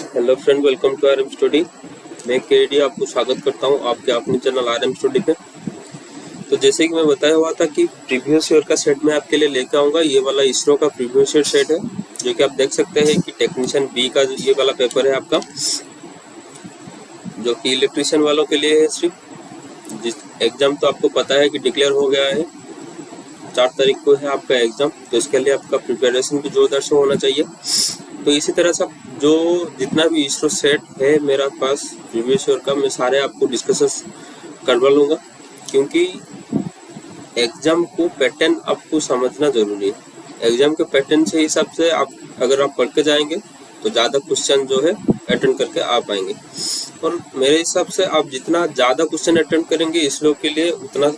Hello friend, welcome to RM study. मैं KD आपको स्वागत करता हूं आपके अपने चैनल आरएम स्टडी पे। तो जैसे कि मैं बताया हुआ था कि प्रीवियस ईयर का सेट मैं आपके लिए लेकर आऊंगा। ये वाला इसरो का प्रीवियस ईयर सेट है, जो कि आप देख सकते हैं कि टेक्नीशियन बी का ये वाला पेपर है आपका, जो कि इलेक्ट्रीशियन वालों के लिए है। सिर्फ जिस एग्जाम तो आपको पता है कि डिक्लेयर हो गया है, 4 तारीख को है आपका एग्जाम। तो इसके लिए आपका प्रिपरेशन भी जोरदार से होना चाहिए। तो इसी तरह से जो जितना भी इसरो सेट है मेरा पास प्रीवियस ईयर का, मैं सारे आपको डिस्कस करवा लूँगा, क्योंकि एग्जाम को पैटर्न आपको समझना जरूरी है। एग्जाम के पैटर्न से हिसाब से आप अगर आप पढ़ के जाएंगे तो ज़्यादा क्वेश्चन जो है अटेंड करके आ पाएंगे। और मेरे हिसाब से आप जितना ज़्यादा क्वेश्चन अटेंड करेंगे इसरो के लिए उतना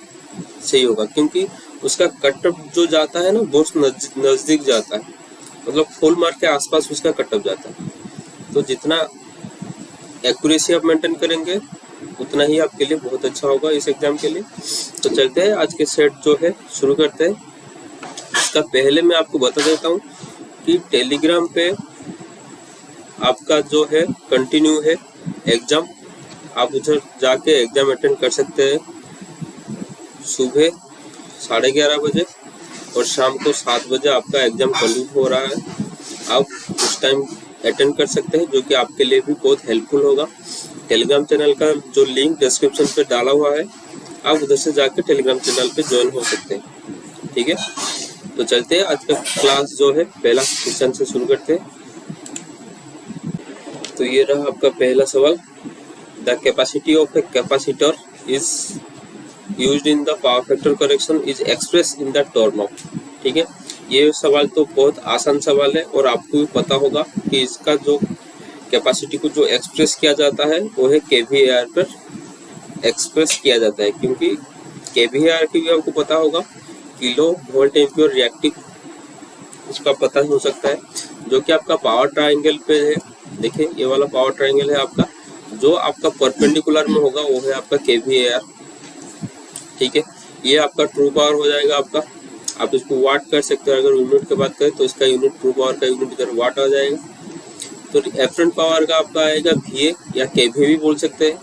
सही होगा, क्योंकि उसका कट ऑफ जो जाता है ना बहुत नज़दीक जाता है, मतलब फुल मार्क के आसपास उसका कट ऑफ जाता है। तो जितना एक्यूरेसी आप मेंटेन करेंगे उतना ही आपके लिए बहुत अच्छा होगा इस एग्जाम के लिए। तो चलते हैं आज के सेट जो है शुरू करते हैं। इसका पहले मैं आपको बता देता हूँ कि टेलीग्राम पे आपका जो है कंटिन्यू है एग्जाम। आप उधर जाके एग्जाम अटेंड कर सकते हैं सुबह 11:30 बजे और शाम को 7 बजे आपका एग्जाम कंप्लीट हो रहा है। आप उस टाइम अटेंड कर सकते हैं, जो कि आपके लिए भी बहुत हेल्पफुल होगा। टेलीग्राम चैनल का जो लिंक डिस्क्रिप्शन पे डाला हुआ है, आप उधर से जाकर टेलीग्राम चैनल पे ज्वाइन हो सकते हैं। ठीक है, तो चलते हैं आज का क्लास जो है पहला क्वेश्चन से शुरू करते हैं। तो ये रहा आपका पहला सवाल। The capacity of a capacitor is used in the power factor correction is express in the term of. ठीक है, ये सवाल तो बहुत आसान सवाल है और आपको भी पता होगा कि इसका जो कैपेसिटी को जो एक्सप्रेस किया जाता है वो है केवीएआर पर एक्सप्रेस किया जाता है, क्योंकि केवीएआर की भी आपको पता होगा किलो वोल्ट एम्पियर रिएक्टिव, इसका पता हो सकता है, जो कि आपका पावर ट्रायंगल पे है। देखिए ये वाला पावर ट्रायंगल है आपका, जो आपका परपेंडिकुलर में होगा वो है आपका केवीएआर। ठीक है, ये आपका ट्रू पावर हो जाएगा आपका। आप इसको वाट कर सकते हो, अगर यूनिट की बात करें तो इसका यूनिट ट्रू पावर का यूनिट इधर वाट आ जाएगा। तो एफरेंट पावर का आपका आएगा VA या KVA भी बोल सकते हैं।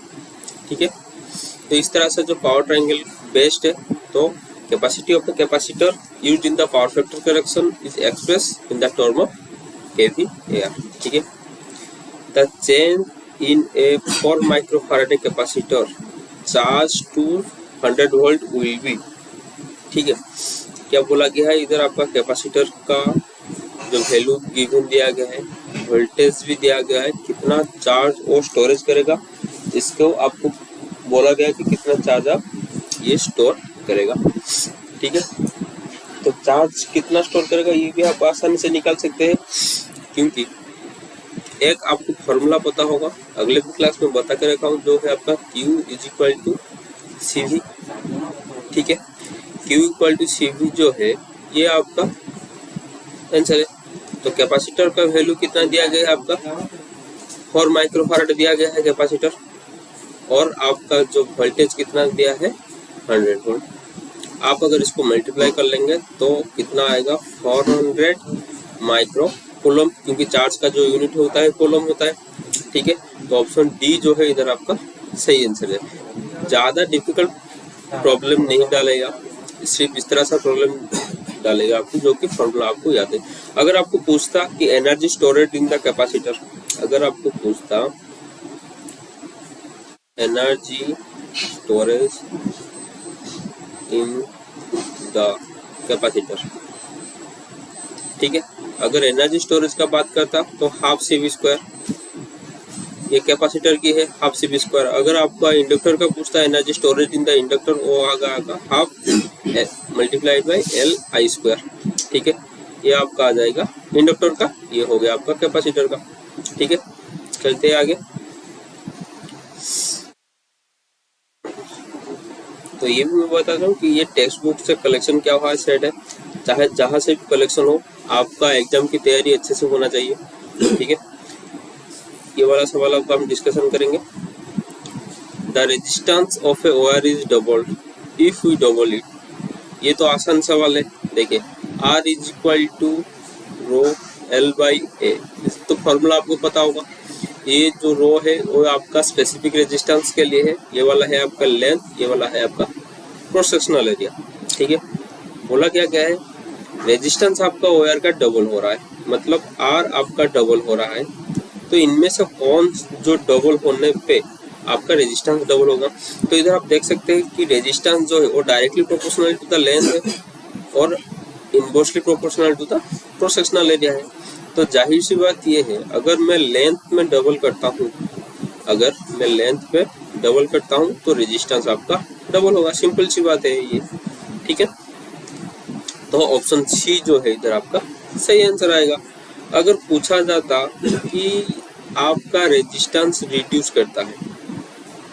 ठीक है, तो इस तरह से जो पावर ट्रायंगल बेस्ड है, तो capacity of the capacitor used in the power factor correction is express in the term of KVAR। ठीक है, the change in a 4 microfarad capacitor charge to 100 volt will be. ठीक है, क्या बोला गया है इधर, आपका कैपेसिटर का जो वैल्यू गिवन दिया गया है, वोल्टेज भी दिया गया है, कितना चार्ज और स्टोरेज करेगा, इसको आपको बोला गया कि कितना चार्ज आप ये स्टोर करेगा। ठीक है, तो चार्ज कितना स्टोर करेगा ये भी आप आसानी से निकाल सकते हैं, क्योंकि एक आपको फॉर्मूला पता होगा, अगले क्लास में बता के रखा हूँ, जो है आपका Q = CV। ठीक है, Q = CV जो है ये आपका आंसर है। तो कैपेसिटर का वैल्यू कितना दिया गया है आपका 4 माइक्रोफैराड दिया गया है कैपेसिटर, और आपका जो वोल्टेज कितना दिया है 100 वोल्ट। आप अगर इसको मल्टीप्लाई कर लेंगे तो कितना आएगा 400 माइक्रो कूलम, क्योंकि चार्ज का जो यूनिट होता है कूलम होता है। ठीक है, तो ऑप्शन डी जो है इधर आपका सही आंसर है। ज़्यादा डिफिकल्ट प्रॉब्लम नहीं डालेगा, सिर्फ इस तरह सा प्रॉब्लम डालेगा आपको, जो कि फॉर्मूला आपको याद है। अगर आपको पूछता कि energy storage in the capacitor, अगर आपको पूछता energy storage in the capacitor, ठीक है, अगर एनर्जी स्टोरेज का बात करता तो हाफ CV², ये कैपेसिटर की है हाफ CV²। अगर आपका इंडक्टर का पूछता energy storage in the inductor, वो आगा हाफ × Li²। ठीक है, ये आपका आ जाएगा इंडक्टर का, ये हो गया आपका कैपेसिटर का। ठीक है, चलते हैं आगे। तो ये भी मैं बताता हूँ कि ये टेक्स्ट बुक से कलेक्शन क्या हुआ सेट है, चाहे जहाँ से भी कलेक्शन हो, आपका एग्जाम की तैयारी अच्छे से होना चाहिए। ठीक है, ये वाला सवाल आपका हम डिस्कशन करेंगे। The resistance of a wire is doubled if we double it. ये तो आसान सवाल है। देखिए R = ρ L/A, तो फॉर्मूला आपको पता होगा। ये जो रो है वो आपका स्पेसिफिक रेजिस्टेंस के लिए है, ये वाला है आपका लेंथ, ये वाला है आपका क्रॉस सेक्शनल एरिया। ठीक है, बोला क्या क्या है, रेजिस्टेंस आपका वायर का डबल हो रहा है, मतलब आर आपका डबल हो रहा है, तो इनमें से कौन जो डबल होने पे आपका रेजिस्टेंस डबल होगा। तो इधर आप देख सकते हैं कि रेजिस्टेंस जो है वो directly proportional to the length है और inversely proportional to the cross sectional area है। तो जाहिर सी बात ये है, अगर मैं लेंथ में डबल करता हूँ, अगर मैं लेंथ पे डबल करता हूँ तो रेजिस्टेंस आपका डबल होगा, सिंपल सी बात है ये। ठीक है, तो ऑप्शन सी जो है इधर आपका सही आंसर आएगा। अगर पूछा जाता कि आपका रेजिस्टेंस रिड्यूस करता है,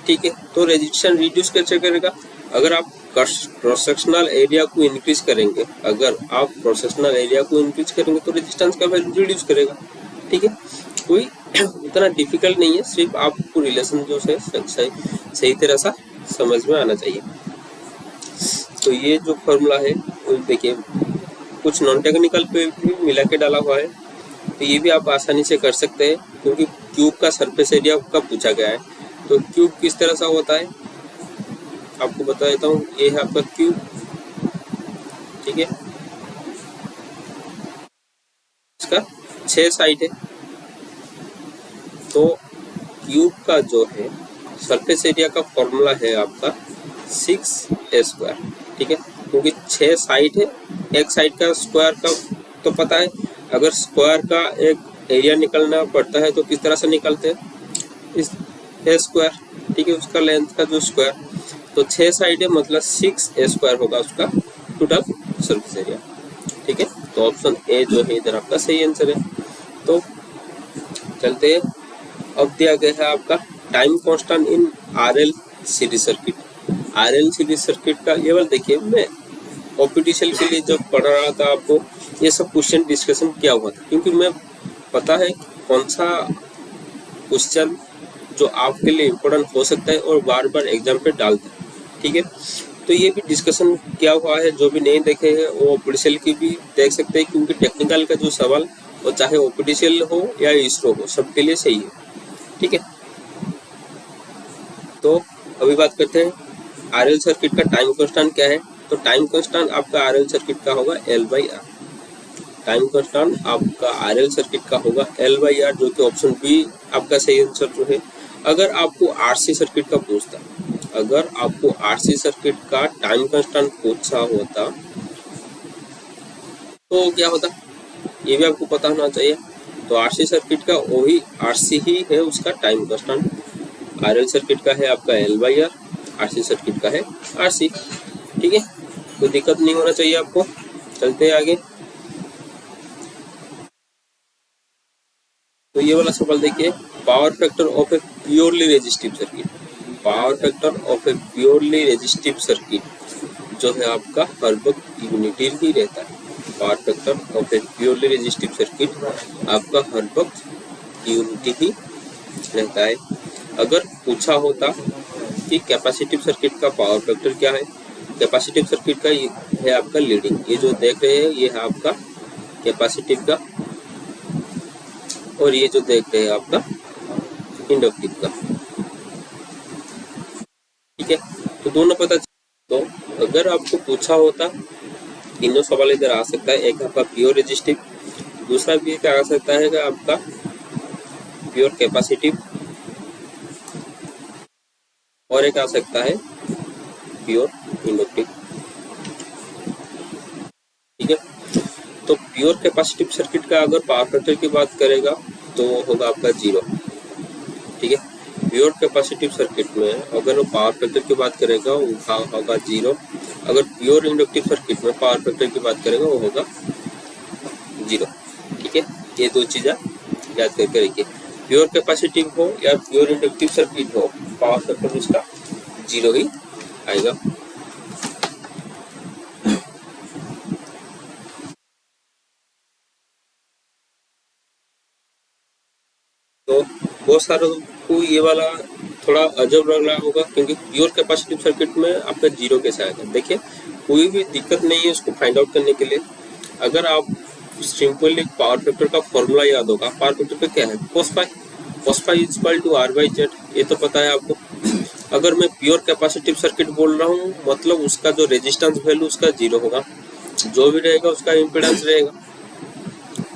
ठीक है, तो रेजिस्टेंस रिड्यूस कैसे करेगा, अगर आप क्रॉस सेक्शनल एरिया को इंक्रीज करेंगे, अगर आप क्रॉस सेक्शनल एरिया को इंक्रीज करेंगे तो रेजिस्टेंस का वैल्यू रिड्यूस करेगा। ठीक है, कोई उतना डिफिकल्ट नहीं है, सिर्फ आपको रिलेशन जो है सही तरह सा समझ में आना चाहिए। तो ये जो फॉर्मूला है देखिए, कुछ नॉन टेक्निकल पे भी मिला के डाला हुआ है, तो ये भी आप आसानी से कर सकते हैं, क्योंकि क्यूब का सरफेस एरिया का पूछा गया है। तो क्यूब किस तरह सा होता है आपको बता देता हूँ, ये है आपका क्यूब। ठीक है, इसका 6 साइड है, तो क्यूब का जो है सरफेस एरिया का फॉर्मूला है आपका 6a²। ठीक है, क्योंकि 6 साइड है, एक साइड का स्क्वायर का तो पता है, अगर स्क्वायर का एक एरिया निकलना पड़ता है तो किस तरह से निकलते हैं, इस a²। ठीक है, उसका लेंथ का जो स्क्वायर, तो 6 साइड है मतलब 6a² होगा उसका टोटल सरफेस एरिया। ठीक है, तो ऑप्शन ए जो है इधर आपका सही आंसर है। तो चलते हैं, अब दिया गया है आपका time constant in RL series circuit. RL series circuit का ये वाला देखिए, मैं ओपीटीसीएल के लिए जब पढ़ रहा था आपको ये सब क्वेश्चन डिस्कशन किया हुआ था, क्योंकि मैं पता है कौन सा क्वेश्चन जो आपके लिए इम्पोर्टेंट हो सकता है और बार बार एग्जाम पे डालता है। ठीक है, तो ये भी डिस्कशन किया हुआ है, जो भी नहीं देखे हैं वो ओपीटीसीएल की भी देख सकते हैं, क्योंकि टेक्निकल का जो सवाल वो चाहे ओपीटीसीएल हो या इसरो हो, सबके लिए सही है। ठीक है, तो अभी बात करते हैं आरएल सर्किट का टाइम कांस्टेंट क्या है। तो टाइम कांस्टेंट आपका आरएल सर्किट का होगा L/R। टाइम कांस्टेंट आपका आरएल सर्किट का होगा L/R, जो कि ऑप्शन बी आपका सही आंसर जो है। अगर आपको आरसी सर्किट का पूछता, अगर आपको आरसी सर्किट का टाइम कांस्टेंट पूछा होता तो क्या होता, ये भी आपको पता होना चाहिए। तो आरसी सर्किट का वही आरसी ही है उसका टाइम कांस्टेंट, आरएल सर्किट का है आपका L/R, आरसी सर्किट का है आरसी। ठीक है, कोई दिक्कत नहीं होना चाहिए आपको। चलते हैं आगे। तो ये वाला सवाल देखिए, power factor of A purely resistive circuit. Power factor of A purely resistive circuit जो है आपका हर वक्त यूनिटी ही रहता है। Power factor of A purely resistive circuit आपका हर वक्त यूनिटी ही रहता है। अगर पूछा होता कि कैपेसिटिव सर्किट का पावर फैक्टर क्या है, कैपेसिटिव सर्किट का ये है आपका लीडिंग, ये जो देख रहे हैं ये है आपका कैपेसिटिव का, और ये जो देख रहे हैं आपका इंडक्टिव का। ठीक है, तो दोनों पता। तो अगर आपको पूछा होता, तीनों सवाल इधर आ सकता है, एक आपका प्योर रेजिस्टिव, दूसरा भी क्या आ सकता है कि आपका प्योर कैपेसिटिव, और एक आ सकता है प्योर इंडक्टिव। ठीक है, तो प्योर कैपेसिटिव सर्किट का अगर पावर फैक्टर की बात करेगा तो होगा आपका 0। ठीक है, प्योर कैपेसिटिव सर्किट में अगर वो पावर फैक्टर की बात करेगा वो होगा 0। अगर प्योर इंडक्टिव सर्किट में पावर फैक्टर की बात करेगा वो होगा 0। ठीक है, ये दो चीज़ें याद करके रखिए, प्योर कैपेसिटिव हो या प्योर इंडक्टिव सर्किट हो, पावर फैक्टर उसका 0 ही आएगा। तो बहुत सारों को ये वाला थोड़ा अजब लग रहा होगा, क्योंकि प्योर कैपेसिटिव सर्किट में आपका 0 कैसे आएगा। देखिए, कोई भी दिक्कत नहीं है उसको फाइंड आउट करने के लिए। अगर आप सिंपली पावर फैक्टर का फॉर्मूला याद होगा, पावर फैक्टर का क्या है, cos pi. cos phi is equal to R by Z, ये तो पता है आपको। अगर मैं प्योर कैपेसिटिव सर्किट बोल रहा हूँ मतलब उसका जो रेजिस्टेंस वैल्यू उसका 0 होगा, जो भी रहेगा उसका इम्पीडेंस रहेगा,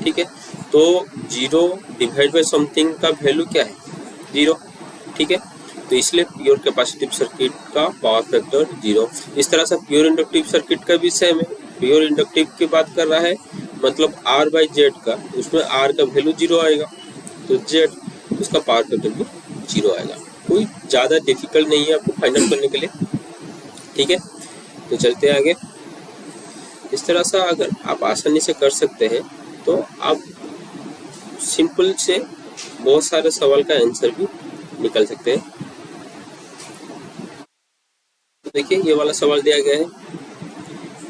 ठीक है। तो 0 डिवाइड बाई समथिंग का वैल्यू क्या है, 0, ठीक है। तो इसलिए प्योर कैपेसिटिव सर्किट का पावर फैक्टर 0। इस तरह से प्योर इंडक्टिव सर्किट का भी सेम है। प्योर इंडक्टिव की बात कर रहा है मतलब R बाई जेड का, उसमें R का वैल्यू 0 आएगा, तो जेड उसका पावर फैक्टर भी 0 आएगा। कोई ज़्यादा डिफिकल्ट नहीं है आपको फाइंड आउट करने के लिए, ठीक है। तो चलते हैं आगे। इस तरह से अगर आप आसानी से कर सकते हैं तो आप सिंपल से बहुत सारे सवाल का आंसर भी निकल सकते हैं। तो देखिए ये वाला सवाल दिया गया है,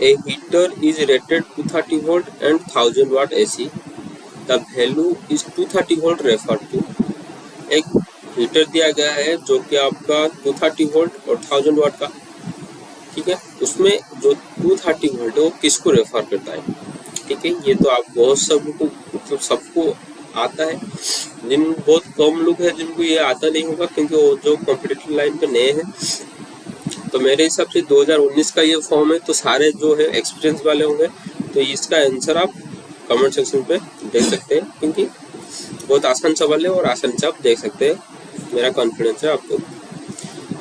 a heater is rated 230 volt and 1000 watt AC, the value is 230 volt refer to. एक हीटर दिया गया है जो कि आपका 230 वोल्ट और 1000 वाट का, ठीक है। उसमें जो 230 वोल्ट है वो किसको रेफर करता है, ठीक है। ये तो आप बहुत सबको आता है, बहुत कम लोग हैं जिनको ये आता नहीं होगा क्योंकि वो जो कॉम्पिटिटिव लाइन पे नए हैं। तो मेरे हिसाब से 2019 का ये फॉर्म है, तो सारे जो है एक्सपीरियंस वाले होंगे। तो इसका आंसर आप कमेंट सेक्शन पे देख सकते हैं क्योंकि बहुत आसान सवाल है और आसान से आप देख सकते हैं, मेरा कॉन्फिडेंस है आपको।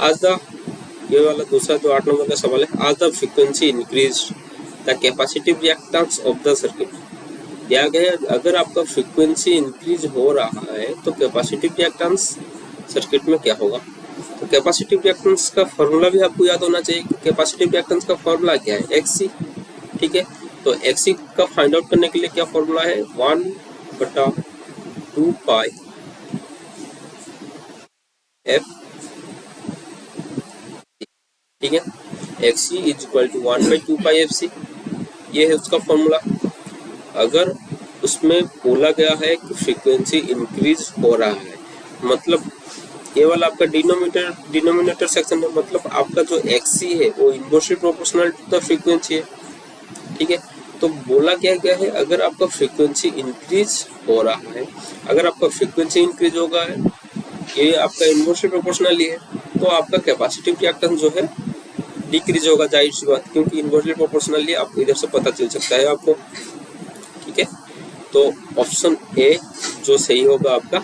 आज द ये वाला दूसरा जो 8 नंबर का सवाल है, आज the frequency increase the capacitive reactance of the circuit. दिया गया अगर आपका फ्रीक्वेंसी इंक्रीज हो रहा है तो कैपेसिटिव रिएक्टेंस सर्किट में क्या होगा। तो कैपेसिटिव रिएक्टेंस का फॉर्मूला भी आपको याद होना चाहिए। कैपेसिटिव रिएक्टेंस का फॉर्मूला क्या है, XC, ठीक है। तो XC का फाइंड आउट करने के लिए क्या फॉर्मूला है, 1/2 पाई F, ठीक है। XC is equal to 1/2 pi FC, ये है उसका फॉर्मूला। अगर उसमें बोला गया है कि फ्रीक्वेंसी इंक्रीज हो रहा है मतलब ये वाला आपका डिनोमिनेटर सेक्शन है, मतलब आपका जो XC है वो inversely proportional to the frequency है, ठीक है। तो बोला क्या गया है अगर आपका फ्रीक्वेंसी इंक्रीज हो रहा है, अगर आपका फ्रीक्वेंसी इंक्रीज होगा है ये आपका इनवर्सली प्रोपोर्शनली है, तो आपका कैपेसिटिव रिएक्टेंस जो है डिक्रीज होगा, जाहिर सी बात, क्योंकि इनवर्सली प्रोपोर्शनली आपको इधर से पता चल सकता है आपको, ठीक है। तो ऑप्शन ए जो सही होगा आपका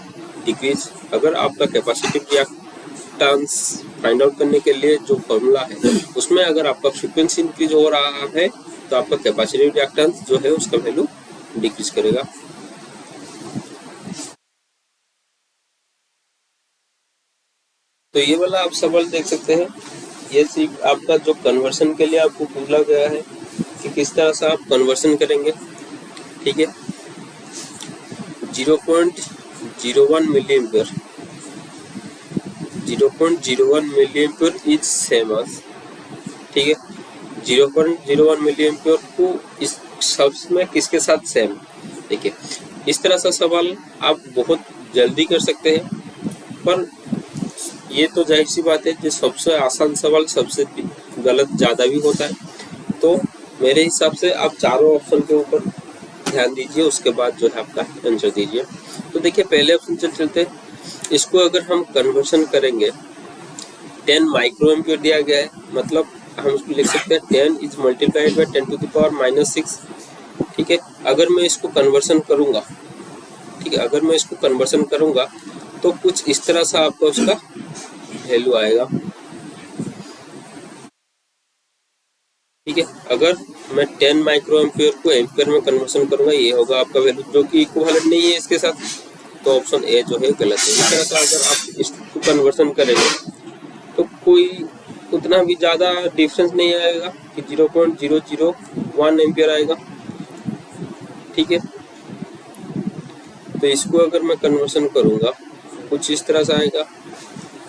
डिक्रीज। अगर आपका कैपेसिटिव रिएक्टेंस फाइंड आउट करने के लिए जो फॉर्मूला है उसमें अगर आपका फ्रीक्वेंसी इंक्रीज हो रहा है तो आपका कैपेसिटिव रिएक्टेंस जो है उसका वैल्यू डिक्रीज करेगा। तो ये वाला आप सवाल देख सकते हैं, ये सिर्फ आपका जो कन्वर्शन के लिए आपको बोला गया है कि किस तरह से आप कन्वर्शन करेंगे, ठीक है। 0.01 milli ampere, 0.01 milli ampere is same as, ठीक है। 0.01 मिली एम्पियर को इस शब्द में किसके साथ सेम, देखिए इस तरह का सवाल आप बहुत जल्दी कर सकते हैं, पर ये तो जाहिर सी बात है कि सबसे आसान सवाल सबसे गलत ज़्यादा भी होता है। तो मेरे हिसाब से आप चारों ऑप्शन के ऊपर ध्यान दीजिए, उसके बाद जो है आपका आंसर दीजिए। तो देखिए पहले ऑप्शन चलते हैं, इसको अगर हम कन्वर्शन करेंगे 10 माइक्रो एम्पियर दिया गया है, मतलब हम इसको लिख सकते हैं 10 इज multiplied by 10 to the power -6, ठीक है। अगर मैं इसको कन्वर्शन करूँगा, ठीक है, अगर मैं इसको कन्वर्शन करूँगा तो कुछ इस तरह से आपको उसका वैल्यू आएगा, ठीक है। अगर मैं 10 माइक्रो एम्पियर को एम्पियर में कन्वर्शन करूंगा ये होगा आपका वैल्यू, जो कि इक्विवेलेंट नहीं है इसके साथ, तो ऑप्शन ए जो है गलत है। इस तरह से अगर आप इसको कन्वर्शन करेंगे तो कोई उतना भी ज़्यादा डिफरेंस नहीं आएगा कि 0.001 एम्पियर आएगा, ठीक है। तो इसको अगर मैं कन्वर्शन करूंगा कुछ इस तरह से आएगा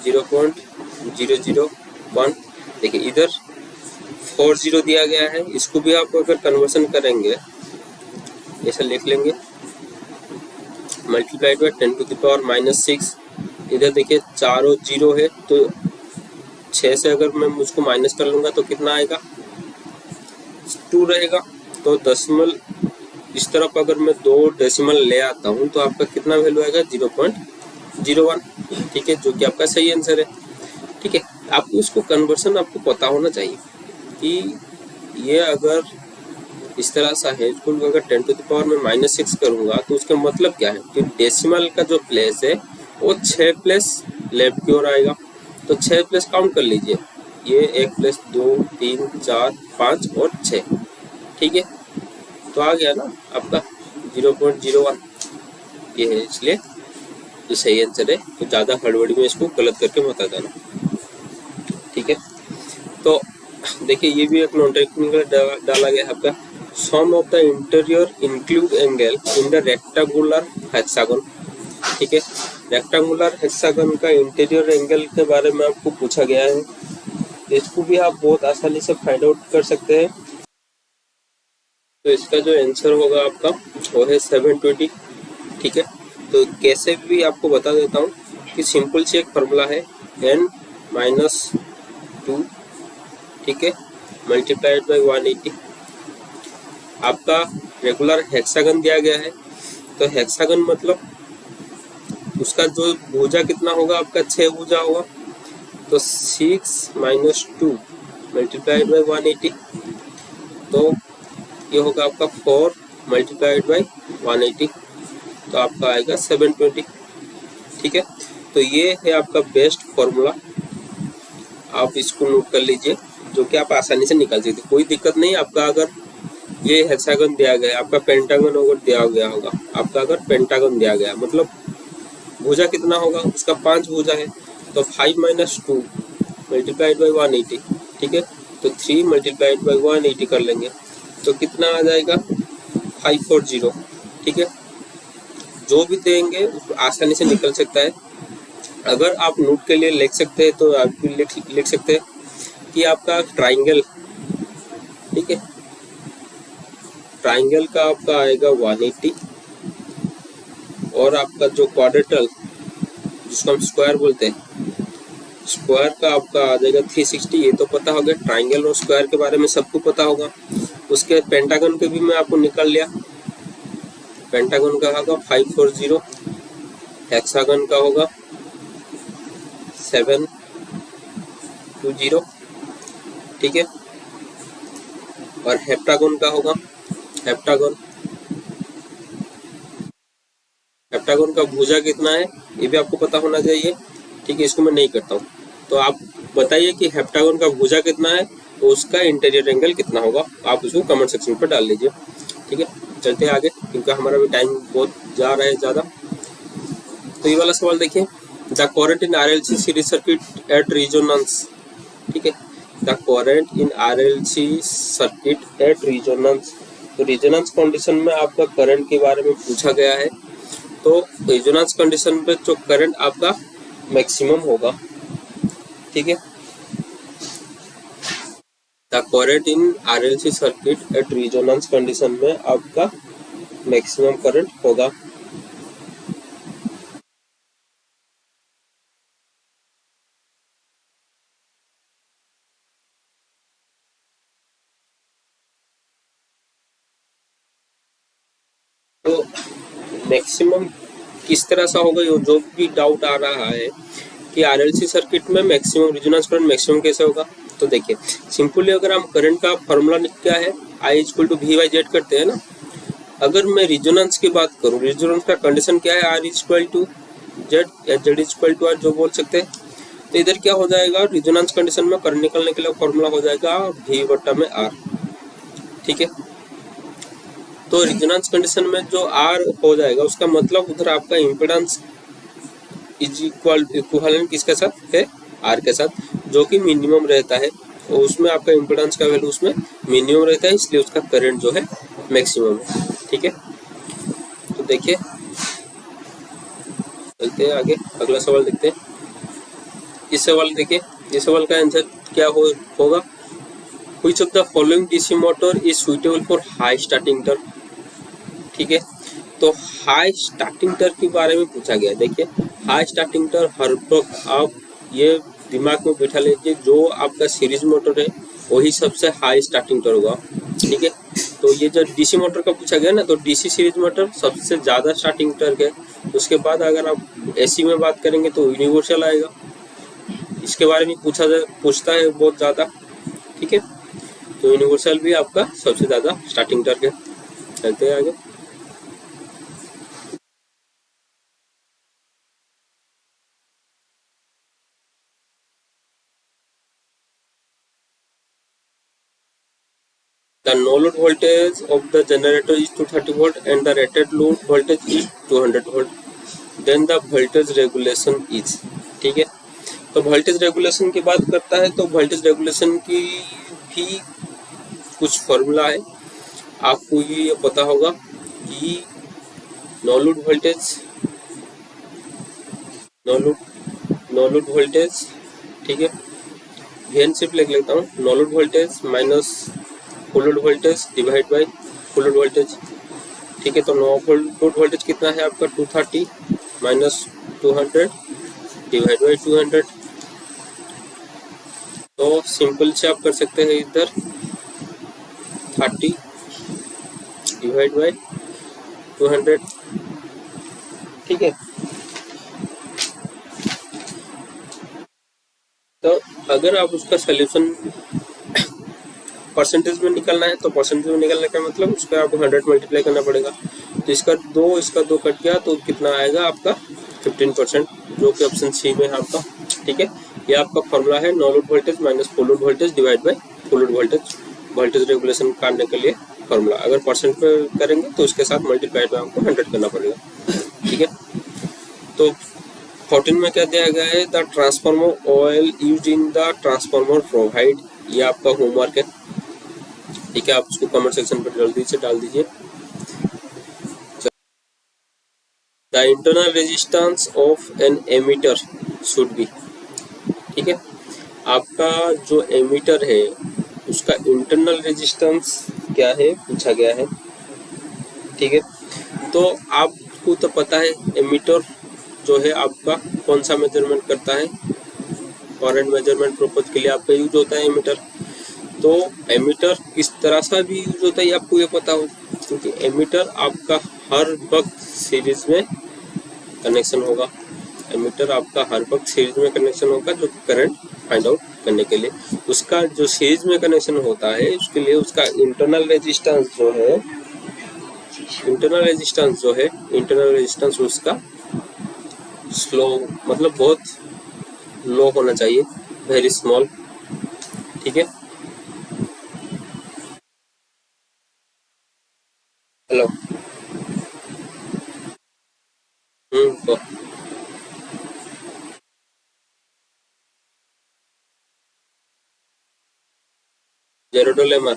0.001, देखिए इधर 40 दिया गया है, इसको भी आप अगर कन्वर्सन करेंगे ऐसा लिख लेंगे multiplied by 10 to the power -6, इधर देखिए चारों 0 है तो 6 से अगर मैं मुझको माइनस कर लूँगा तो कितना आएगा 2 रहेगा। तो डेसिमल इस तरफ अगर मैं 2 डेसिमल ले आता हूँ तो आपका कितना वैल्यू आएगा 0.01, ठीक है, जो कि आपका सही आंसर है। ठीक है, आपको इसको कन्वर्सन आपको पता होना चाहिए कि ये अगर इस तरह सा है, इसको अगर 10 टू द पावर में -6 करूंगा तो उसका मतलब क्या है कि डेसिमल का जो प्लेस है वो 6 प्लेस लेफ्ट की ओर आएगा। तो 6 प्लेस काउंट कर लीजिए, ये 1 प्लस 2 3 4 5 और 6, ठीक है। तो आ गया ना आपका 0.01, ये है, इसलिए जो सही आंसर है। तो ज़्यादा हड़बड़ी में इसको गलत करके मत आ जाना, ठीक है। तो देखिए ये भी एक नॉन टेक्निकल डाला गया है आपका, sum of the interior include angle in the rectangular hexagon, ठीक है। रेक्टेंगुलर हेक्सागन का इंटीरियर एंगल के बारे में आपको पूछा गया है, इसको भी आप बहुत आसानी से फाइंड आउट कर सकते हैं। तो इसका जो आंसर होगा आपका वो है 720, ठीक है। तो कैसे भी आपको बता देता हूँ कि सिंपल सी एक फॉर्मूला है n-2, ठीक है, मल्टीप्लाइड बाई 180। आपका रेगुलर हेक्सागन दिया गया है, तो हेक्सागन मतलब उसका जो भुजा कितना होगा, आपका 6 भुजा होगा। तो 6 - 2 मल्टीप्लाइड बाई 180, तो ये होगा आपका 4 मल्टीप्लाइड बाई 180, तो आपका आएगा 720, ठीक है। तो ये है आपका बेस्ट फॉर्मूला, आप इसको नोट कर लीजिए, जो कि आप आसानी से निकाल सकते, कोई दिक्कत नहीं। आपका अगर ये हेक्सागन दिया गया, आपका पेंटागन अगर दिया गया होगा, आपका अगर पेंटागन दिया गया मतलब भुजा कितना होगा, उसका 5 भुजा है, तो 5 - 2 मल्टीप्लाइड बाई 180, ठीक है। तो 3 मल्टीप्लाइड बाई 180 कर लेंगे, तो कितना आ जाएगा 540, ठीक है। जो भी देंगे आसानी से निकल सकता है। अगर आप नोट के लिए लिख सकते हैं तो आप भी लिख सकते हैं कि आपका ट्राइंगल, ठीक है, ट्राइंगल का आपका आएगा 180, और आपका जो क्वाड्रेटल जिसको हम स्क्वायर बोलते हैं, स्क्वायर का आपका आ जाएगा 360। ये तो पता होगा, ट्राइंगल और स्क्वायर के बारे में सबको पता होगा। उसके पेंटागन के भी मैं आपको निकाल लिया, पेंटागन का होगा 540, हेक्सागन का होगा 720, ठीक है। और हेप्टागन का होगा, हेप्टागन का भुजा कितना है ये भी आपको पता होना चाहिए, ठीक है। इसको मैं नहीं करता हूँ, तो आप बताइए कि हेप्टागन का भुजा कितना है, तो उसका इंटीरियर एंगल कितना होगा, आप उसको कमेंट सेक्शन पर डाल लीजिए, ठीक है। चलते हैं आगे, क्योंकि हमारा भी टाइम बहुत जा रहा है ज़्यादा। तो ये वाला सवाल देखिए, the current in RLC series circuit at resonance, ठीक है, the current in RLC circuit at resonance. तो रेजोनेंस कंडीशन में आपका करंट के बारे में पूछा गया है, तो रेजोनेंस कंडीशन पे जो करंट आपका मैक्सिमम होगा, ठीक है। The current in RLC circuit at resonance condition में आपका मैक्सिमम करंट होगा। तो मैक्सिमम किस तरह सा होगा, ये जो भी डाउट आ रहा है कि RLC सर्किट में मैक्सिमम रेजोनेंस करंट मैक्सिमम कैसे होगा, तो देखिए सिंपली अगर हम करंट का फॉर्मूला क्या है, I = V/Z करते हैं ना। अगर मैं रेजोनेंस की बात करूं, रेजोनेंस का कंडीशन क्या है, R = Z या Z = R जो बोल सकते हैं। तो इधर क्या हो जाएगा, रेजोनेंस कंडीशन में करंट निकलने के लिए फॉर्मूला हो जाएगा V/R, ठीक है। तो रेजोनेंस कंडीशन में जो R हो जाएगा, उसका मतलब उधर आपका इम्पीडेंस इक्विवेलेंट किसके साथ है, R के साथ, जो कि मिनिमम रहता है, और उसमें आपका इम्पीडेंस का वैल्यू उसमें मिनिमम रहता है, इसलिए उसका करंट जो है मैक्सिमम है, ठीक है। तो देखिए चलते हैं आगे, अगला सवाल देखते हैं। इस सवाल देखिए, इस सवाल का आंसर क्या होगा, which of the following DC motor is suitable for high starting torque, ठीक है। तो हाई स्टार्टिंग टॉर्क के बारे में पूछा गया। देखिए हाई स्टार्टिंग टॉर्क हर वक्त आप ये दिमाग में बैठा लीजिए, जो आपका सीरीज मोटर है वही सबसे हाई स्टार्टिंग टॉर्क होगा, ठीक है। तो ये जो डीसी मोटर का पूछा गया ना, तो डीसी सीरीज मोटर सबसे ज़्यादा स्टार्टिंग टॉर्क है, उसके बाद अगर आप एसी में बात करेंगे तो यूनिवर्सल आएगा, इसके बारे में पूछता है बहुत ज़्यादा, ठीक है। तो यूनिवर्सल भी आपका सबसे ज़्यादा स्टार्टिंग टारगेट। चलते हैं आगे। The no load voltage of the generator is 230 volt and the rated load voltage is 200 volt. Then the voltage regulation is, ठीक है। तो वोल्टेज रेगुलेशन की बात करता है, तो वोल्टेज रेगुलेशन की भी कुछ फॉर्मूला है। आपको ये पता होगा कि नो लोड वोल्टेज, ठीक है। वीएन सिर्फ लिख लेता हूँ, no load voltage minus full load voltage divide by full load voltage, ठीक है। तो नो लोड वोल्टेज कितना है आपका 230 माइनस 200 डिवाइड बाई 200। तो सिंपल से आप कर सकते हैं इधर 30 डिवाइड बाई 200, ठीक है। तो अगर आप उसका सॉल्यूशन परसेंटेज में निकलना है, तो परसेंटेज में निकलने का मतलब उसका आपको 100 मल्टीप्लाई करना पड़ेगा। तो इसका 2 कट गया तो कितना आएगा आपका 15%, जो कि ऑप्शन सी में है आपका, ठीक है। ये आपका फॉर्मूला है no load voltage minus full load voltage divide by full load voltage, voltage regulation करने के लिए फॉर्मूला। अगर परसेंट पे करेंगे तो उसके साथ मल्टीप्लाई में आपको 100 करना पड़ेगा, ठीक है। तो 14 में क्या दिया गया है, the transformer oil used in the transformer provide, ये आपका होमवर्क है, ठीक है। आप उसको कमेंट सेक्शन पर जल्दी से डाल दीजिए। The internal resistance of an ammeter should be, ठीक है। आपका जो एमीटर है उसका इंटरनल रेजिस्टेंस क्या है पूछा गया है, ठीक है। तो आपको तो पता है एमीटर जो है आपका कौन सा मेजरमेंट करता है, करंट मेजरमेंट पर्पज के लिए आपका यूज होता है एमीटर। तो एमीटर किस तरह से भी यूज होता है आपको ये पता हो, क्योंकि एमीटर आपका हर वक्त सीरीज में कनेक्शन होगा। एमीटर आपका हर वक्त सीरीज में कनेक्शन होगा, जो करंट फाइंड आउट करने के लिए उसका जो सीरीज में कनेक्शन होता है, उसके लिए उसका इंटरनल रेजिस्टेंस उसका स्लो, मतलब बहुत लो होना चाहिए, वेरी स्मॉल, ठीक है। हेलो, तो जेरोडोल एमआर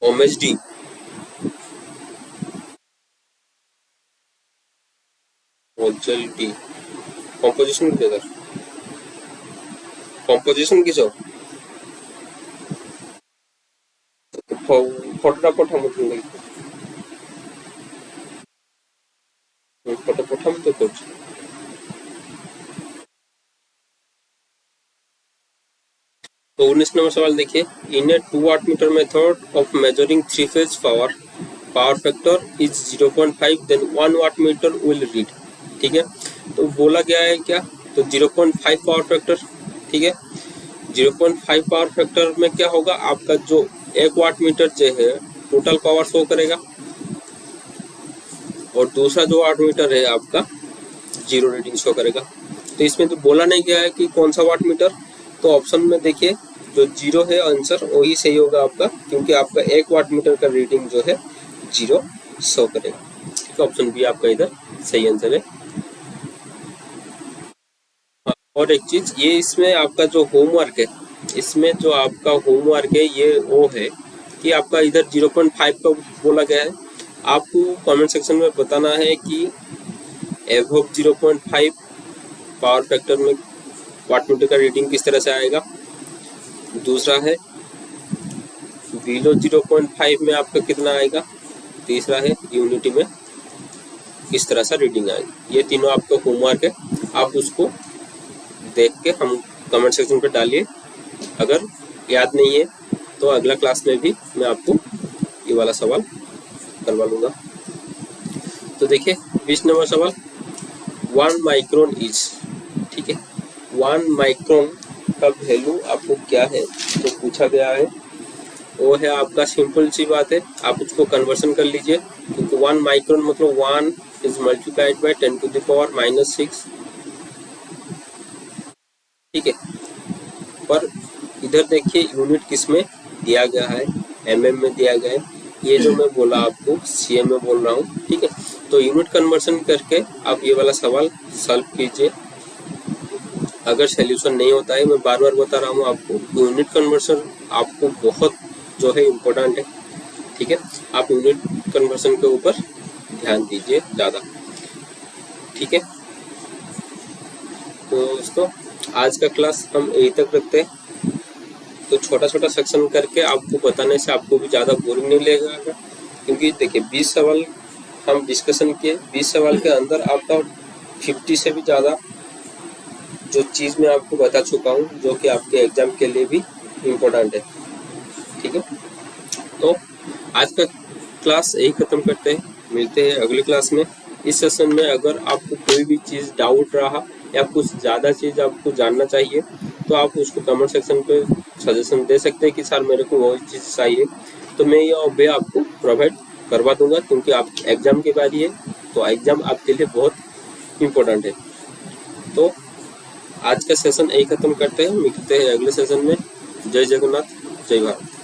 ओमेसडी, ओजेलडी, कॉम्पोजिशन किस ফটোটা পঠাবো তুমি, ফটো পঠাবো তো করছি। तो 19 नंबर सवाल देखिए, in a 2 watt meter method of measuring 3 phase power factor is 0.5 then 1 watt meter will read, ठीक है। तो बोला गया है क्या, तो 0.5 पावर फैक्टर, ठीक है। 0.5 पावर फैक्टर में क्या होगा, आपका जो 1 वाट मीटर जो है टोटल पावर शो करेगा, और दूसरा जो वाट मीटर है आपका 0 रीडिंग शो करेगा। तो इसमें तो बोला नहीं गया है कि कौन सा वाट मीटर, तो ऑप्शन में देखिए जो 0 है आंसर वही सही होगा आपका, क्योंकि आपका 1 वाट मीटर का रीडिंग जो है 0 शो करेगा, ठीक है। ऑप्शन बी आपका इधर सही आंसर है। और एक चीज, ये इसमें आपका जो होमवर्क है, इसमें जो आपका होमवर्क है ये वो है कि आपका इधर 0.5 का बोला गया है। आपको कमेंट सेक्शन में बताना है कि एवोव 0.5 पावर फैक्टर में वाट मीटर का रीडिंग किस तरह से आएगा। दूसरा है बिलो 0.5 में आपका कितना आएगा। तीसरा है यूनिटी में किस तरह से रीडिंग आएगी। ये तीनों आपका होमवर्क है, आप उसको देख के हम कमेंट सेक्शन पे डालिए। अगर याद नहीं है तो अगला क्लास में भी मैं आपको ये वाला सवाल करवा लूँगा। तो देखिए 20 नंबर सवाल, 1 माइक्रोन इज, ठीक है, 1 माइक्रोन का वैल्यू आपको क्या है तो पूछा गया है, वो है आपका सिंपल सी बात है, आप उसको कन्वर्सन कर लीजिए, क्योंकि 1 माइक्रोन मतलब 1 इज मल्टीप्लाइड बाय 10⁻⁻⁻6, ठीक है। पर इधर देखिए यूनिट किस में दिया गया है, mm में दिया गया है, ये जो मैं बोला आपको cm में बोल रहा हूँ, ठीक है। तो यूनिट कन्वर्सन करके आप ये वाला सवाल सॉल्व कीजिए। अगर सॉल्यूशन नहीं होता है, मैं बार बार बता रहा हूँ आपको, यूनिट कन्वर्सन आपको बहुत जो है इम्पोर्टेंट है, ठीक है। आप यूनिट कन्वर्सन के ऊपर ध्यान दीजिए ज़्यादा, ठीक है। तो दोस्तों आज का क्लास हम यहीं तक रखते हैं। तो छोटा छोटा सेक्शन करके आपको बताने से आपको भी ज़्यादा बोरिंग नहीं लगेगा, क्योंकि देखिए 20 सवाल हम डिस्कशन किए, 20 सवाल के अंदर आपका 50 से भी ज़्यादा जो चीज़ मैं आपको बता चुका हूँ, जो कि आपके एग्जाम के लिए भी इम्पोर्टेंट है, ठीक है। तो आज का क्लास यही ख़त्म करते हैं, मिलते हैं अगली क्लास में। इस सेशन में अगर आपको कोई भी चीज़ डाउट रहा या कुछ ज़्यादा चीज़ आपको जानना चाहिए तो आप उसको कमेंट सेक्शन पे सजेशन दे सकते हैं कि सर मेरे को वो चीज़ चाहिए, तो मैं ये वे आपको प्रोवाइड करवा दूंगा, क्योंकि आप एग्ज़ाम की बारी है, तो एग्ज़ाम आपके लिए बहुत इम्पोर्टेंट है। तो आज का सेशन यही ख़त्म करते हैं, मिलते हैं अगले सेशन में। जय जगन्नाथ, जय भारत।